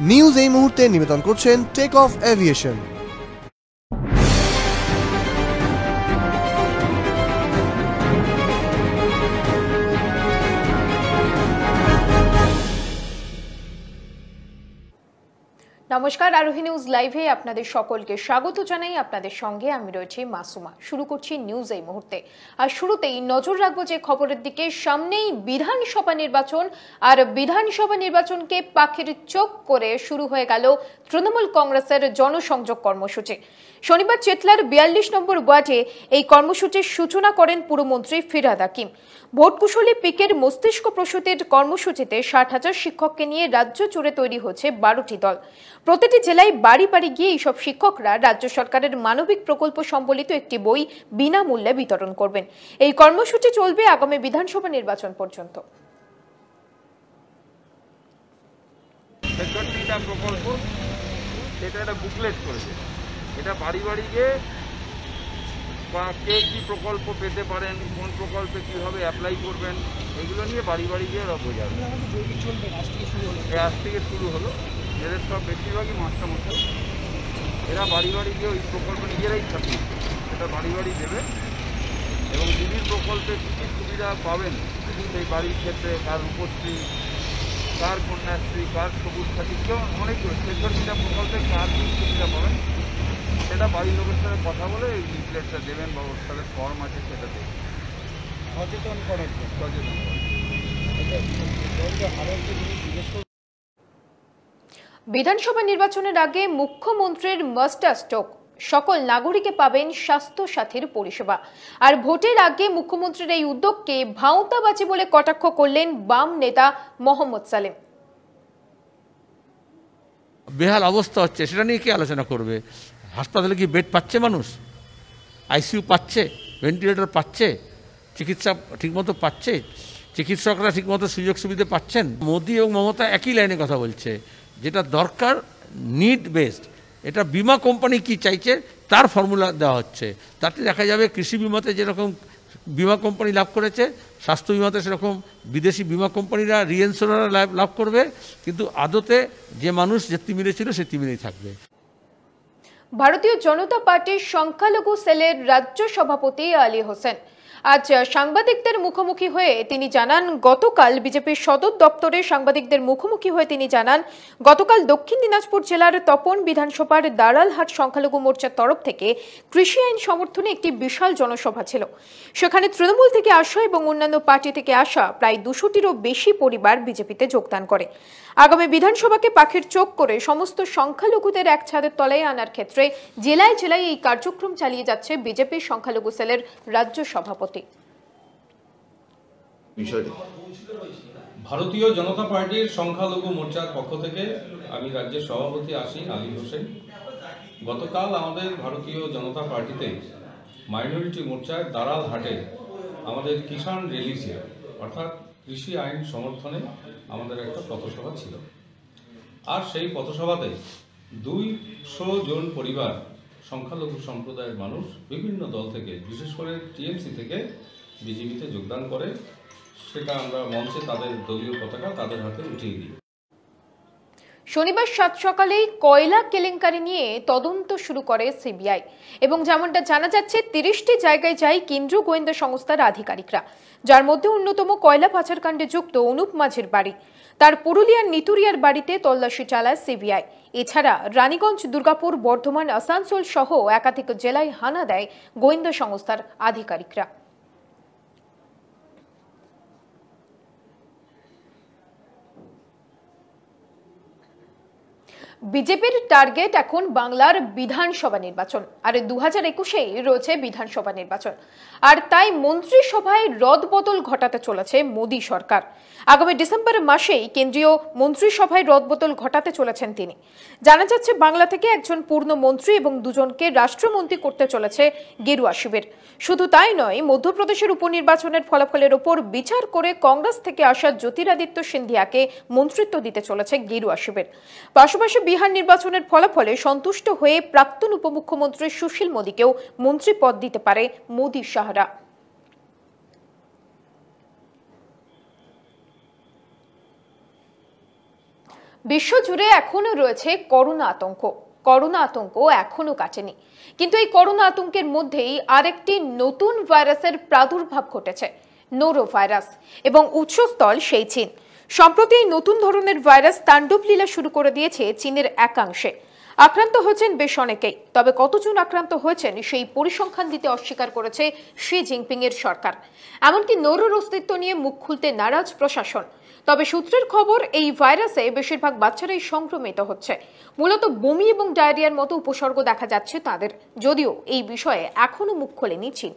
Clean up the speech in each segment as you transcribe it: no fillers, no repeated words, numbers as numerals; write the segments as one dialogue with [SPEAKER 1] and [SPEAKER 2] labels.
[SPEAKER 1] News এই মুহূর্তে নিবেদন করছেন টেক অফ এভিয়েশন।
[SPEAKER 2] নমস্কার, আরোহী নিউজ লাইভে আপনাদের সকলকে স্বাগত জানাই। আপনাদের সঙ্গে আমি রয়েছি মাসুমা। শুরু করছি নিউজ এই মুহূর্তে। আর শুরুতেই নজর রাখবো যে খবরের দিকে। সামনেই বিধানসভা নির্বাচন, আর বিধানসভা নির্বাচনকে পাখির চোখ করে শুরু হয়ে গেল তৃণমূল কংগ্রেসের জনসংযোগ কর্মসূচি। শনিবার চেতলার ৪২ নম্বর ওয়ার্ডে এই কর্মসূচির সূচনা করেন পুরমন্ত্রী ফিরহাদ হাকিম। ভোটকুশলী পিকের মস্তিষ্ক প্রসূতির কর্মসূচিতে ৬০,০০০ শিক্ষককে নিয়ে রাজ্য জুড়ে তৈরি হচ্ছে ১২টি দল। প্রতিটি জেলায় বাড়ি বাড়ি গিয়ে এইসব শিক্ষকরা রাজ্য সরকারের মানবিক প্রকল্প সম্বলিত একটি বই বিনামূল্যে বিতরণ করবেন। এই কর্মসূচি চলবে আগামী বিধানসভা নির্বাচন পর্যন্ত।
[SPEAKER 3] প্রকল্প সেটা একটা বুকলেট করেছে, এটা বাড়ি বাড়ি গিয়ে কে কী প্রকল্প পেতে পারেন, কোন প্রকল্পে কীভাবে অ্যাপ্লাই করবেন, এগুলো নিয়ে বাড়ি বাড়ি গিয়ে ওরা বোঝাবে। আজ থেকে শুরু হলো। এদের সব বেশিরভাগই মাস্টারমশাই, এরা বাড়ি বাড়ি গিয়ে ওই প্রকল্প নিজেরাই থাকবে, সেটা বাড়ি বাড়ি দেবে এবং দিদির প্রকল্পে কী কী সুবিধা পাবেন সেই বাড়ির ক্ষেত্রে, কার রূপশ্রী, কার কন্যাশ্রী, কার সবুজ সাথী, কেউ অনেকগুলো ৬৬টা প্রকল্পে কার কী সুবিধা পাবেন সেটা বাড়ির লোকের সাথে কথা বলে এই লিফলেটটা দেবেন বা ওর সাথে ফর্ম আছে সেটা দেবেন, সচেতন করার জন্য।
[SPEAKER 2] বিধানসভা নির্বাচনের আগে মুখ্যমন্ত্রীর মাস্টার স্ট্রোক, সকল নাগরিকে পাবেন স্বাস্থ্য সাথীর পরিষেবা। আর ভোটের আগে মুখ্যমন্ত্রীর এই উদ্যোগকে ভাঁওতাবাজি বলে কটাক্ষ করলেন বাম নেতা মোহাম্মদ সালেম।
[SPEAKER 4] বেহাল অবস্থা হচ্ছে, সেটা নিয়ে কি আলোচনা করবে? হাসপাতালে কি বেড পাচ্ছে মানুষ? আইসিইউ পাচ্ছে? ভেন্টিলেটর পাচ্ছে? চিকিৎসা ঠিকমতো পাচ্ছে? চিকিৎসকরা ঠিকমতো সুযোগ সুবিধা পাচ্ছেন? মোদি এবং মমতা একই লাইনে কথা বলছে, যেটা দরকার নিড বেসড। এটা বিমা কোম্পানি কি চাইছে তার ফর্মুলা দেওয়া হচ্ছে। তাতে দেখা যাবে কৃষি বিমাতে যেরকম বিমা কোম্পানি লাভ করেছে, স্বাস্থ্য বিমাতে সেরকম বিদেশি বিমা কোম্পানিরা, রিইন্স্যুরাররা লাভ করবে, কিন্তু আদতে যে মানুষ যে তিমিরে ছিল সে তিমিরেই থাকবে।
[SPEAKER 2] ভারতীয় জনতা পার্টির সংখ্যালঘু সেলের রাজ্য সভাপতি আলী হোসেন আজ সাংবাদিকদের মুখোমুখি হয়ে তিনি জানান, গতকাল বিজেপির সদর দপ্তরে সাংবাদিকদের মুখোমুখি হয়ে তিনি জানান, গতকাল দক্ষিণ দিনাজপুর জেলার তপন বিধানসভার দারালহাট সংখ্যালঘু মোর্চার তরফ থেকে কৃষি আইন সমর্থনে একটি বিশাল জনসভা ছিল। সেখানে তৃণমূল থেকে আসা এবং অন্যান্য পার্টি থেকে আসা প্রায় ২০০টিরও বেশি পরিবার বিজেপিতে যোগদান করে। আগামী বিধানসভাকে পাখির চোখ করে সমস্ত সংখ্যালঘুদের এক ছাদের তলায় আনার ক্ষেত্রে জেলায় জেলায় এই কার্যক্রম চালিয়ে যাচ্ছে বিজেপির সংখ্যালঘু সেলের রাজ্য সভাপতি।
[SPEAKER 5] ভারতীয় জনতা পার্টির সংখ্যালঘু মোর্চার পক্ষ থেকে আমি রাজ্যের সভাপতি আলী হোসেন। গতকাল আমাদের ভারতীয় জনতা পার্টিতে মাইনরিটি মোর্চার দারালহাটে আমাদের কিষাণ র্যালি ছিল, অর্থাৎ কৃষি আইন সমর্থনে আমাদের একটা পথসভা ছিল। আর সেই পথসভাতে ২০০ জন পরিবার, সংখ্যালঘু সম্প্রদায়ের মানুষ বিভিন্ন দল থেকে, বিশেষ করে টিএমসি থেকে বিজেপিতে যোগদান করে। সেটা আমরা মঞ্চে তাদের দলীয় পতাকা তাদের হাতে উঠিয়ে দিই।
[SPEAKER 2] শনিবার সাত সকালেই কয়লা কেলেঙ্কারি নিয়ে তদন্ত শুরু করে সিবিআই এবং যেমনটা জানা যাচ্ছে ৩০টি জায়গায় যায় কেন্দ্রীয় গোয়েন্দা সংস্থার আধিকারিকরা, যার মধ্যে অন্যতম কয়লা পাচারকাণ্ডে যুক্ত অনুপ মাঝির বাড়ি। তার পুরুলিয়ার নিতুরিয়ার বাড়িতে তল্লাশি চালায় সিবিআই। এছাড়া রানীগঞ্জ, দুর্গাপুর, বর্ধমান, আসানসোল সহ একাধিক জেলায় হানা দেয় গোয়েন্দা সংস্থার আধিকারিকরা। বিজেপির টার্গেট এখন বাংলার বিধানসভা নির্বাচন, আর ২০২১-এই রয়েছে বিধানসভা নির্বাচন। আর তাই মন্ত্রিসভায় রদবদল ঘটাতে চলেছে মোদী সরকার। আগামী ডিসেম্বর মাসেই কেন্দ্রীয় মন্ত্রিসভায় রদবদল ঘটাতে চলেছেন তিনি। জানা যাচ্ছে বাংলা থেকে একজন পূর্ণ মন্ত্রী এবং দুজনকে রাষ্ট্রমন্ত্রী করতে চলেছে গেরুয়া শিবির। শুধু তাই নয়, মধ্যপ্রদেশের উপনির্বাচনের ফলাফলের ওপর বিচার করে কংগ্রেস থেকে আসা জ্যোতিরাদিত্য সিন্ধিয়াকে মন্ত্রিত্ব দিতে চলেছে গেরুয়া শিবির। পাশাপাশি বিহার নির্বাচনের ফলাফলে সন্তুষ্ট হয়ে প্রাক্তন উপমুখ্যমন্ত্রী সুশীল মোদীকেও মন্ত্রী পদ দিতে পারে মোদী সাহারা। বিশ্বজুড়ে এখনো রয়েছে করোনা আতঙ্ক। করোনা আতঙ্ক এখনো কাটেনি, কিন্তু এই করোনা আতঙ্কের মধ্যেই আরেকটি নতুন ভাইরাসের প্রাদুর্ভাব ঘটেছে, নোরো ভাইরাস, এবং উৎসস্থল সেই চীন। সম্প্রতি এই নতুন ধরনের ভাইরাস তাণ্ডব লীলা শুরু করে দিয়েছে চীনের একাংশে। আক্রান্ত হয়েছেন বেশ অনেকেই, তবে কতজন আক্রান্ত হয়েছেন সেই পরিসংখ্যান দিতে অস্বীকার করেছে শি জিনপিং এর সরকার। এমনকি নোরোর অস্তিত্ব নিয়ে মুখ খুলতে নারাজ প্রশাসন। তবে সূত্রের খবর, এই ভাইরাসে বেশিরভাগ বাচ্চারাই সংক্রমিত হচ্ছে। মূলত বমি এবং ডায়রিয়ার মতো উপসর্গ দেখা যাচ্ছে তাদের, যদিও এই বিষয়ে এখনো মুখ খোলেনি চীন।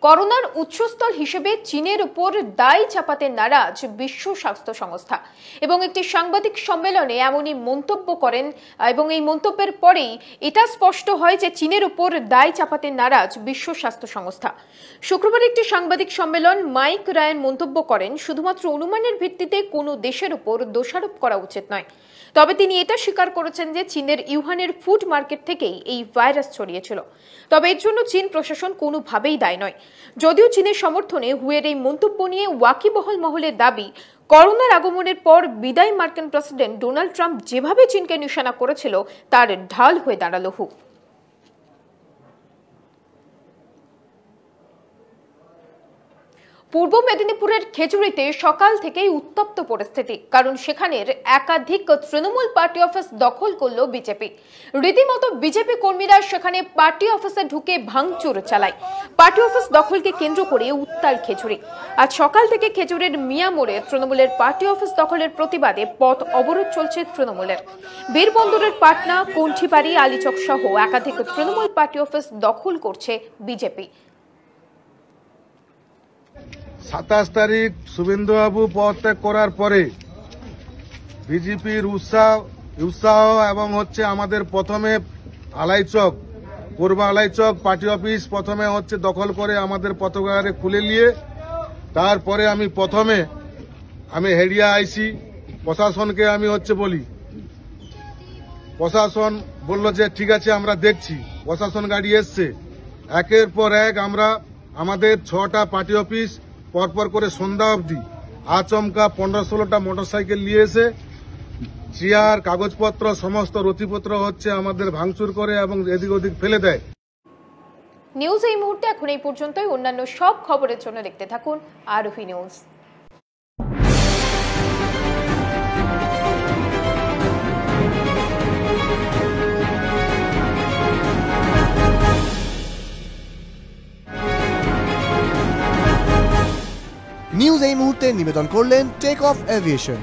[SPEAKER 2] করোনার উৎসস্থল হিসেবে চীনের উপর দায় চাপাতে নারাজ বিশ্ব স্বাস্থ্য সংস্থা, এবং একটি সাংবাদিক সম্মেলনে এমনই মন্তব্য করেন। এবং এই মন্তব্যের পরেই এটা স্পষ্ট হয় যে চীনের উপর দায় চাপাতে নারাজ বিশ্ব স্বাস্থ্য সংস্থা। শুক্রবার একটি সাংবাদিক সম্মেলন মাইক রায়ান মন্তব্য করেন, শুধুমাত্র অনুমানের ভিত্তিতে কোনো দেশের উপর দোষারোপ করা উচিত নয়। তবে তিনি এটা স্বীকার করেছেন যে চীনের ইউহানের ফুড মার্কেট থেকেই এই ভাইরাস ছড়িয়েছিল। তবে এর জন্য চীন প্রশাসন কোনোভাবেই দায়ী নয়। যদিও চীনের সমর্থনে হুয়ের এই মন্তব্য নিয়ে ওয়াকিবহল মহলের দাবি, করোনার আগমনের পর বিদায়ী মার্কিন প্রেসিডেন্ট ডোনাল্ড ট্রাম্প যেভাবে চীনকে নিশানা করেছিল তার ঢাল হয়ে দাঁড়ালো হু। পূর্ব মেদিনীপুরের খেজুরিতে সকাল থেকেই উত্তপ্ত পরিস্থিতি, কারণ সেখানের একাধিক তৃণমূল পার্টি অফিস দখল করল বিজেপি। রীতিমতো বিজেপি কর্মীরা সেখানে পার্টি অফিসে ঢুকে ভাঙচুর চালায়। পার্টি অফিস দখলকে কেন্দ্র করে উত্তাল খেজুরি। আজ সকাল থেকে খেজুরের মিয়া মোড়ে তৃণমূলের পার্টি অফিস দখলের প্রতিবাদে পথ অবরোধ চলছে তৃণমূলের। বীরবন্দরের পাটনা, কুণ্ঠিবাড়ি, আলীচক সহ একাধিক তৃণমূল পার্টি অফিস দখল করছে বিজেপি।
[SPEAKER 6] 27 তারিখ শুভেন্দুবাবু পদত্যাগ করার পরে বিজেপির উৎসাহ এবং আমাদের প্রথমে আলাইচক, পূর্ব আলাইচক পার্টি অফিস প্রথমে দখল করে আমাদের পতাকারে খুলে নিয়ে, তারপরে আমি হেডিয়া আইসি প্রশাসনকে আমি বলি, প্রশাসন বলল যে ঠিক আছে আমরা দেখছি। প্রশাসন গাড়ি এসছে, একের পর এক আমরা আমাদের 6টা পার্টি অফিস পরপর করে সন্ধ্যা অবধি আচমকা 15-16টা মোটরসাইকেল নিয়ে এসে চেয়ার, কাগজপত্র, সমস্ত নথিপত্র আমাদের ভাঙচুর করে এবং এদিক ওদিক ফেলে দেয়।
[SPEAKER 2] নিউজ এই মুহূর্তে এখন এই পর্যন্তই। অন্যান্য সব খবরের জন্য দেখতে থাকুন আরোহী নিউজ।
[SPEAKER 1] নিউজ এই মুহূর্তে নিবেদন করলেন টেক অফ এভিয়েশন।